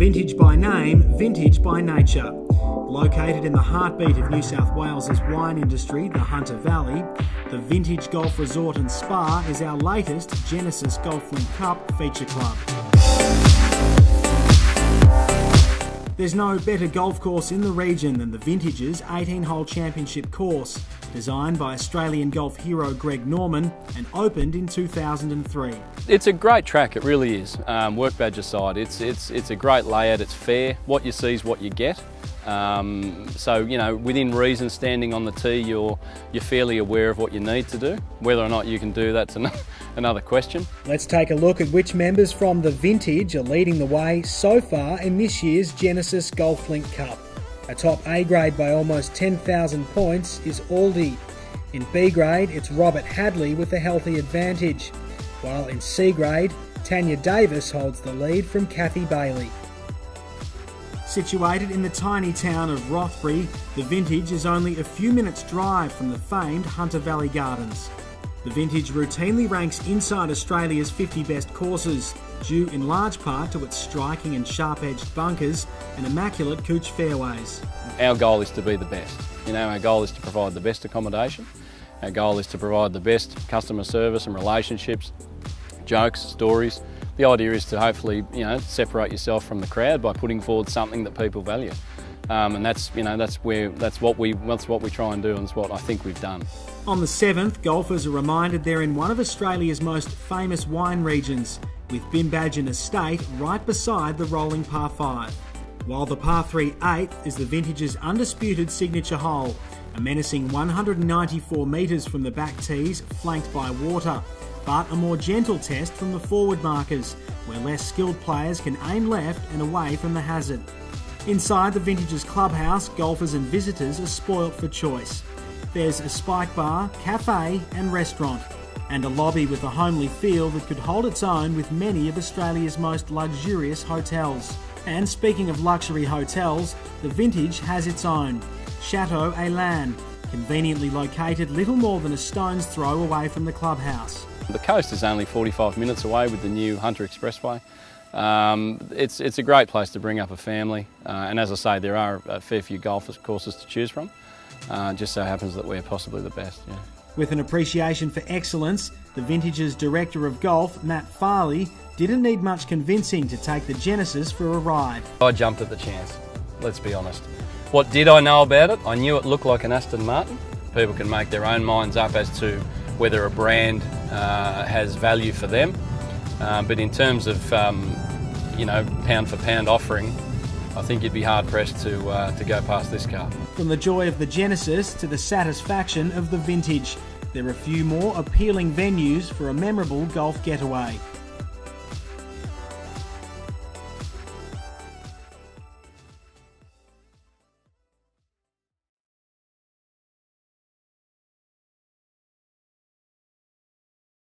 Vintage by name, vintage by nature. Located in the heartbeat of New South Wales's wine industry, the Hunter Valley, the Vintage Golf Resort and Spa is our latest Genesis GolfLink Cup feature club. There's no better golf course in the region than the Vintage's 18-hole championship course, designed by Australian golf hero Greg Norman and opened in 2003. It's a great track, it really is. Work badge aside, it's a great layout, it's fair. What you see is what you get. So, you know, within reason, standing on the tee, you're fairly aware of what you need to do. Whether or not you can do that's another question. Let's take a look at which members from the Vintage are leading the way so far in this year's Genesis GolfLink Cup. Atop A grade by almost 10,000 points is Aldi. In B grade, it's Robert Hadley with a healthy advantage, while in C grade, Tanya Davis holds the lead from Kathy Bailey. Situated in the tiny town of Rothbury, the Vintage is only a few minutes' drive from the famed Hunter Valley Gardens. The Vintage routinely ranks inside Australia's 50 best courses, due in large part to its striking and sharp-edged bunkers and immaculate couch fairways. Our goal is to be the best. You know, our goal is to provide the best accommodation. Our goal is to provide the best customer service and relationships, jokes, stories. The idea is to hopefully, you know, separate yourself from the crowd by putting forward something that people value, and that's what we try and do, and it's what I think we've done. On the 7th, golfers are reminded they're in one of Australia's most famous wine regions, with Bimbadgen Estate right beside the rolling par 5. While the par 3 8th is the Vintage's undisputed signature hole, a menacing 194 metres from the back tees, flanked by water. But a more gentle test from the forward markers, where less skilled players can aim left and away from the hazard. Inside the Vintage's clubhouse, golfers and visitors are spoilt for choice. There's a spike bar, cafe and restaurant, and a lobby with a homely feel that could hold its own with many of Australia's most luxurious hotels. And speaking of luxury hotels, the Vintage has its own, Chateau Elan, conveniently located little more than a stone's throw away from the clubhouse. The coast is only 45 minutes away with the new Hunter Expressway. It's a great place to bring up a family, and as I say, there are a fair few golf courses to choose from. Just so happens that we're possibly the best. Yeah. With an appreciation for excellence, the Vintage's Director of Golf, Matt Farley, didn't need much convincing to take the Genesis for a ride. I jumped at the chance, let's be honest. What did I know about it? I knew it looked like an Aston Martin. People can make their own minds up as to whether a brand has value for them. But in terms of, pound for pound offering, I think you'd be hard pressed to go past this car. From the joy of the Genesis to the satisfaction of the Vintage, there are a few more appealing venues for a memorable golf getaway.